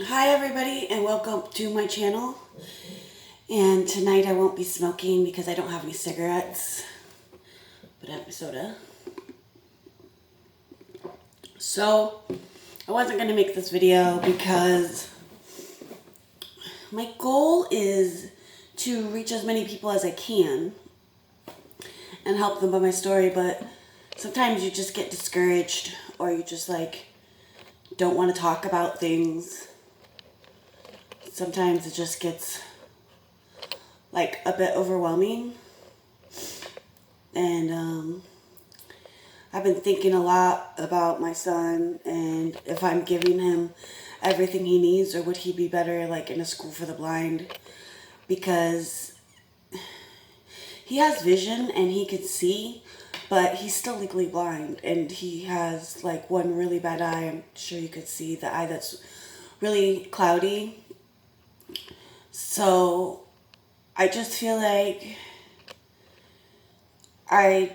Hi everybody and welcome to my channel. And tonight I won't be smoking because I don't have any cigarettes, but I have soda. So I wasn't going to make this video because my goal is to reach as many people as I can and help them by my story, but sometimes you just get discouraged or you just don't want to talk about things. Sometimes it just gets a bit overwhelming, and I've been thinking a lot about my son and if I'm giving him everything he needs, or would he be better in a school for the blind, because he has vision and he can see, but he's still legally blind, and he has one really bad eye. I'm sure you could see the eye that's really cloudy. So I just feel like I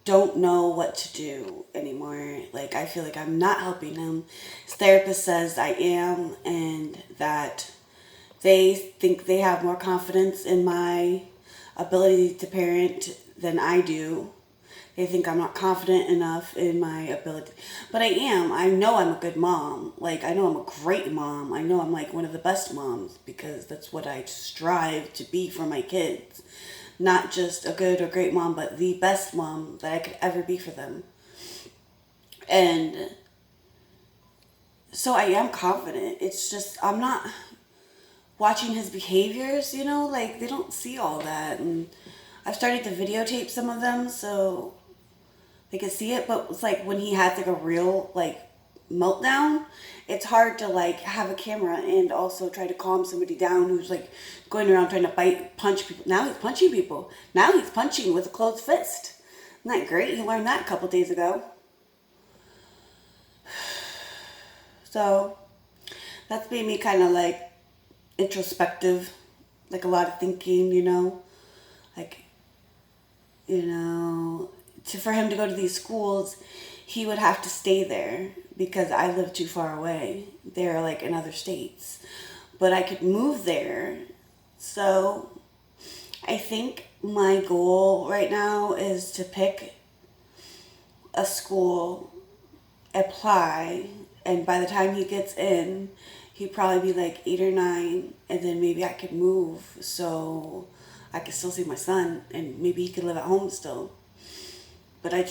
don't know what to do anymore. I feel like I'm not helping him. His therapist says I am, and that they think they have more confidence in my ability to parent than I do. They think I'm not confident enough in my ability. But I am. I know I'm a good mom. I know I'm a great mom. I know I'm one of the best moms because that's what I strive to be for my kids. Not just a good or great mom, but the best mom that I could ever be for them. And so I am confident. It's just, I'm not watching his behaviors, they don't see all that. And I've started to videotape some of them so they can see it, but it's when he has a real meltdown, it's hard to have a camera and also try to calm somebody down who's going around trying to punch people. Now he's punching people. Now he's punching with a closed fist. Isn't that great? He learned that a couple days ago. So that's made me kind of introspective, a lot of thinking, like, for him to go to these schools, he would have to stay there because I live too far away. They're in other states. But I could move there. So I think my goal right now is to pick a school, apply, and by the time he gets in, he'd probably be 8 or 9, and then maybe I could move so I could still see my son, and maybe he could live at home still. But I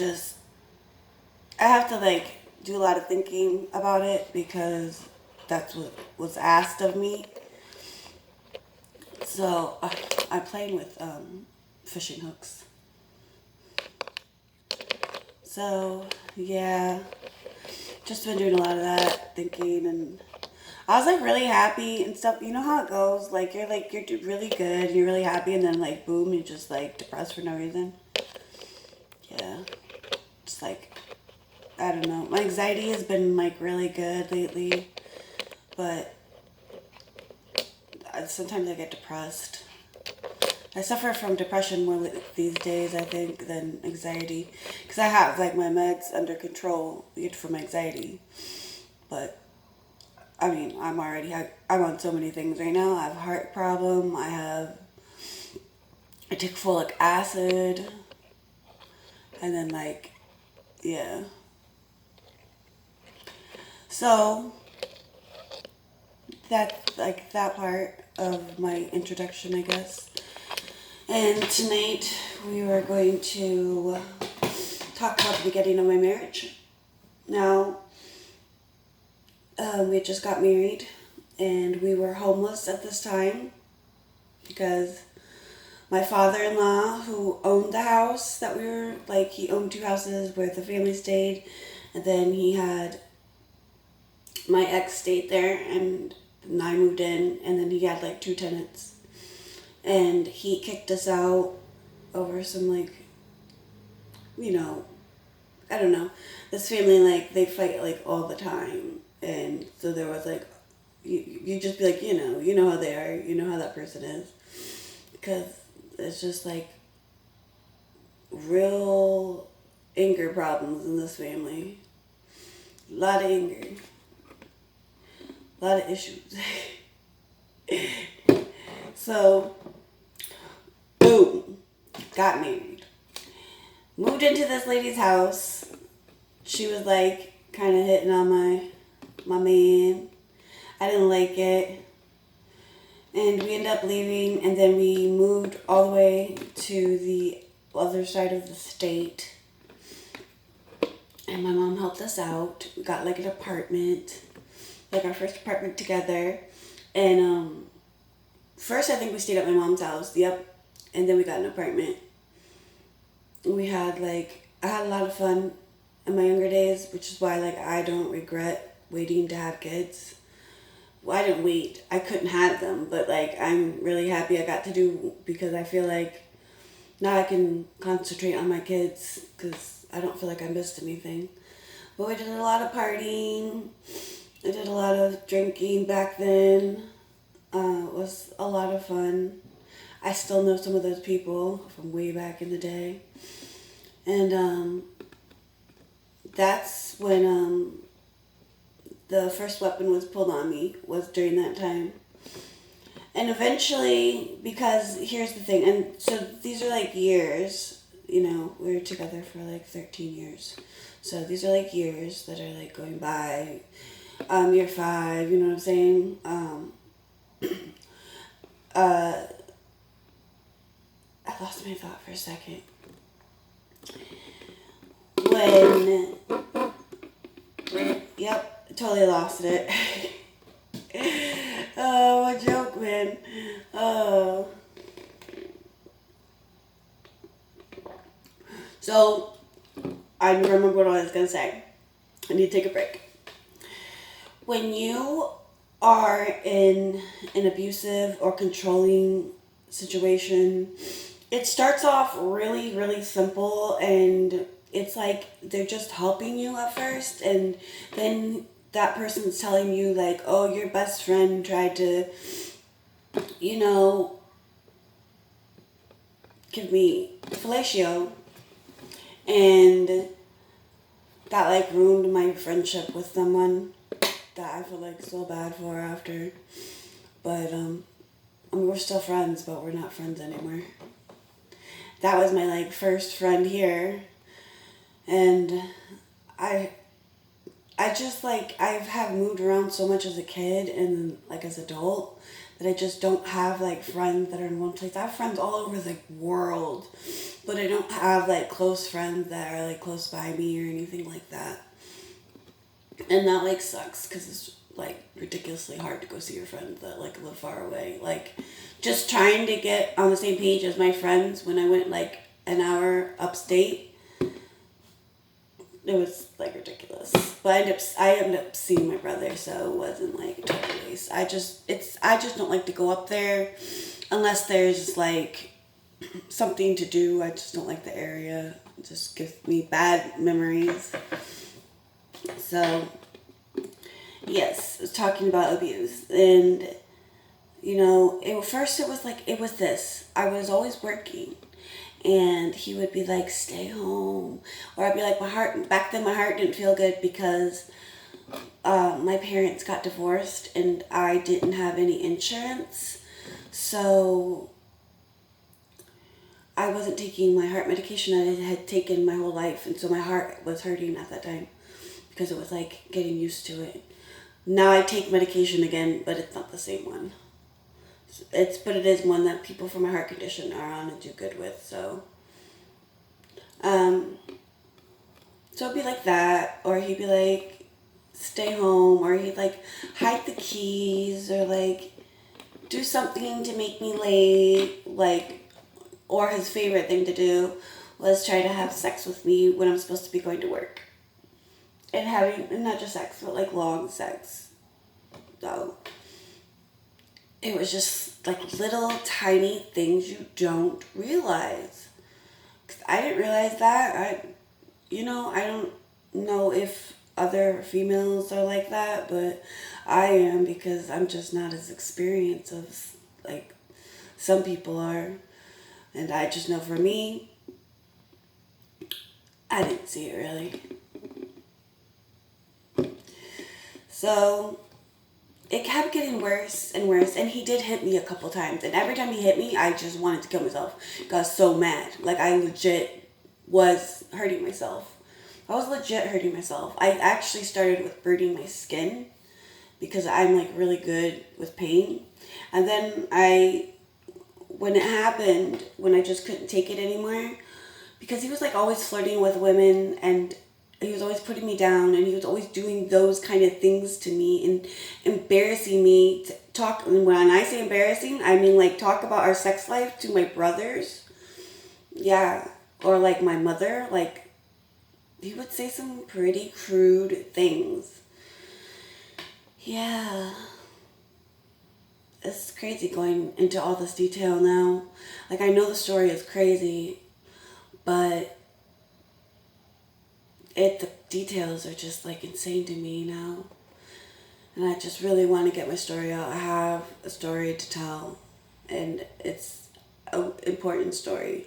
have to do a lot of thinking about it because that's what was asked of me. So I'm playing with fishing hooks. So yeah, just been doing a lot of that thinking, and I was really happy and stuff. You know how it goes. You're really good, and you're really happy, and then boom, you're just depressed for no reason. Yeah, just I don't know. My anxiety has been really good lately, but sometimes I get depressed. I suffer from depression more these days, I think, than anxiety, because I have my meds under control for my anxiety. But I mean, I'm on so many things right now. I have a heart problem. I take folic acid, and then yeah. So that's that part of my introduction, I guess. And tonight we are going to talk about the beginning of my marriage. Now, we just got married, and we were homeless at this time because my father-in-law, who owned the house that we were, he owned 2 houses where the family stayed, and then he had my ex stayed there, and I moved in, and then he had 2 tenants, and he kicked us out over some I don't know. This family they fight all the time, and so there was you just be you know how they are, you know how that person is, because it's just real anger problems in this family. A lot of anger. A lot of issues. So, boom, got married. Moved into this lady's house. She was like kind of hitting on my man. I didn't like it. And we ended up leaving, and then we moved all the way to the other side of the state. And my mom helped us out. We got like an apartment, like our first apartment together. And first I think we stayed at my mom's house. Yep. And then we got an apartment. We had I had a lot of fun in my younger days, which is why I don't regret waiting to have kids. Well, I didn't wait. I couldn't have them, but I'm really happy I got to do, because I feel like now I can concentrate on my kids, because I don't feel like I missed anything. But we did a lot of partying. I did a lot of drinking back then. It was a lot of fun. I still know some of those people from way back in the day. And that's when the first weapon was pulled on me, was during that time. And eventually, because here's the thing, and so these are years, we were together for 13 years. So these are years that are going by. Year 5, you know what I'm saying? I lost my thought for a second. Yep, totally lost it. Oh, what a joke, man. Oh. So, I remember what I was going to say. I need to take a break. When you are in an abusive or controlling situation, it starts off really, really simple, and it's they're just helping you at first, and then that person's telling you oh, your best friend tried to, give me fellatio, and that ruined my friendship with someone that I feel so bad for after. But we're still friends, but we're not friends anymore. That was my first friend here, and I just I have moved around so much as a kid and as an adult, that I just don't have friends that are in one place. I have friends all over the world, but I don't have close friends that are close by me or anything like that. And that sucks, because it's ridiculously hard to go see your friends that live far away. Just trying to get on the same page as my friends when I went an hour upstate, it was ridiculous. But I ended up seeing my brother, so it wasn't total waste. I just don't like to go up there unless there's something to do. I just don't like the area. It just gives me bad memories. So, yes, I was talking about abuse. And, first it was this. I was always working. And he would be stay home. Or I'd be back then my heart didn't feel good, because my parents got divorced and I didn't have any insurance. So I wasn't taking my heart medication I had taken my whole life. And so my heart was hurting at that time, because it was getting used to it. Now I take medication again, but it's not the same one. But it is one that people for my heart condition are on and do good with. So it'd be that, or he'd be stay home, or he'd hide the keys, or do something to make me late, or his favorite thing to do was try to have sex with me when I'm supposed to be going to work. And not just sex, but long sex. So it was just little tiny things you don't realize. 'Cause I didn't realize that. I don't know if other females are like that, but I am, because I'm just not as experienced as some people are. And I just know for me, I didn't see it really. So it kept getting worse and worse, and he did hit me a couple times, and every time he hit me, I just wanted to kill myself. Got so mad. Like, I legit was hurting myself. I was legit hurting myself. I actually started with burning my skin because I'm like really good with pain. And then when it happened, when I just couldn't take it anymore, because he was like always flirting with women, and he was always putting me down, and he was always doing those kind of things to me and embarrassing me. To talk, and when I say embarrassing, I mean like talk about our sex life to my brothers. Yeah. Or like my mother. Like, he would say some pretty crude things. Yeah. It's crazy going into all this detail now. Like, I know the story is crazy, but the details are just like insane to me now. And I just really want to get my story out. I have a story to tell, and it's an important story.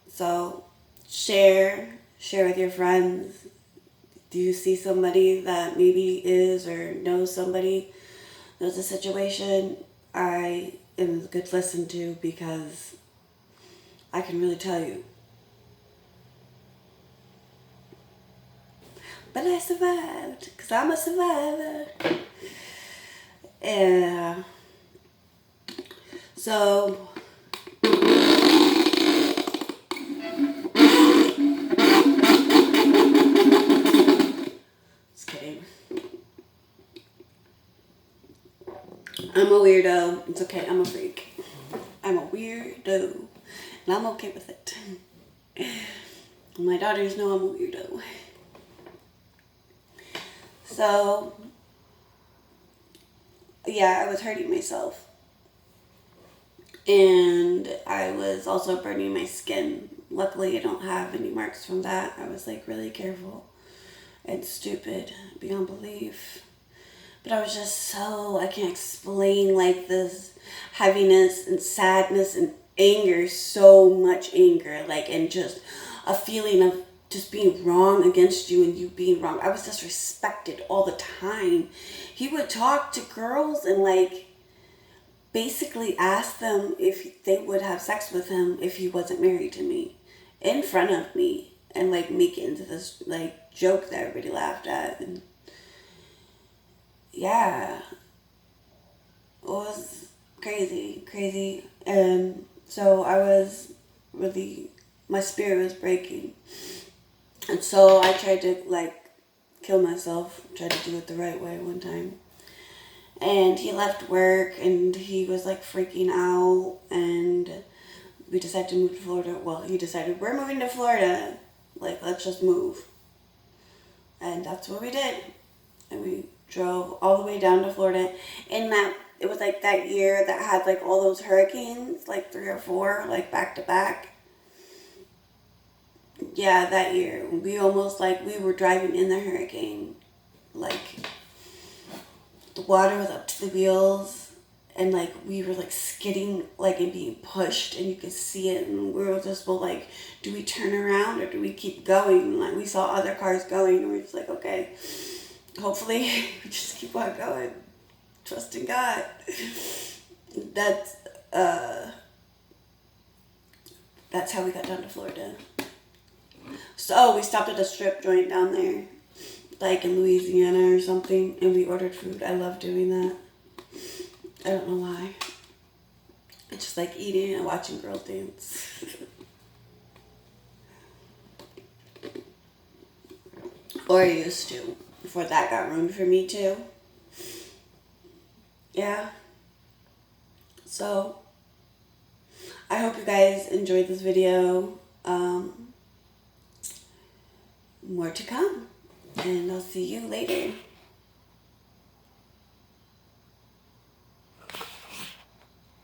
So share with your friends. Do you see somebody that maybe is or knows somebody? There's a situation. I am a good listen to, because I can really tell you. But I survived, because I'm a survivor. Yeah. So, just kidding. I'm a weirdo. It's okay, I'm a freak. I'm a weirdo. And I'm okay with it. My daughters know I'm a weirdo. So, yeah, I was hurting myself. And I was also burning my skin. Luckily, I don't have any marks from that. I was like really careful and stupid beyond belief. But I was just so, I can't explain like this heaviness and sadness and anger, so much anger, like, and just a feeling of just being wrong against you and you being wrong. I was disrespected all the time. He would talk to girls and like basically ask them if they would have sex with him if he wasn't married to me in front of me, and like make it into this like joke that everybody laughed at. And yeah, it was crazy. And so I was really, my spirit was breaking. And so I tried to like kill myself, tried to do it the right way one time. And he left work and he was like freaking out, and we decided to move to Florida. Well, he decided, we're moving to Florida. Like, let's just move. And that's what we did. And we drove all the way down to Florida. And it was like that year that had like all those hurricanes, like 3 or 4, like back to back. Yeah, that year. We almost like, we were driving in the hurricane. Like, the water was up to the wheels, and like we were like skidding, like, and being pushed, and you could see it, and we were just like, do we turn around or do we keep going? And like we saw other cars going, and we were just like, okay, hopefully we just keep on going, trusting God. That's how we got down to Florida. So we stopped at a strip joint down there, like in Louisiana or something, and we ordered food. I love doing that. I don't know why. It's just like eating and watching girls dance. Or I used to, before that got ruined for me too. Yeah. So, I hope you guys enjoyed this video. More to come. And I'll see you later.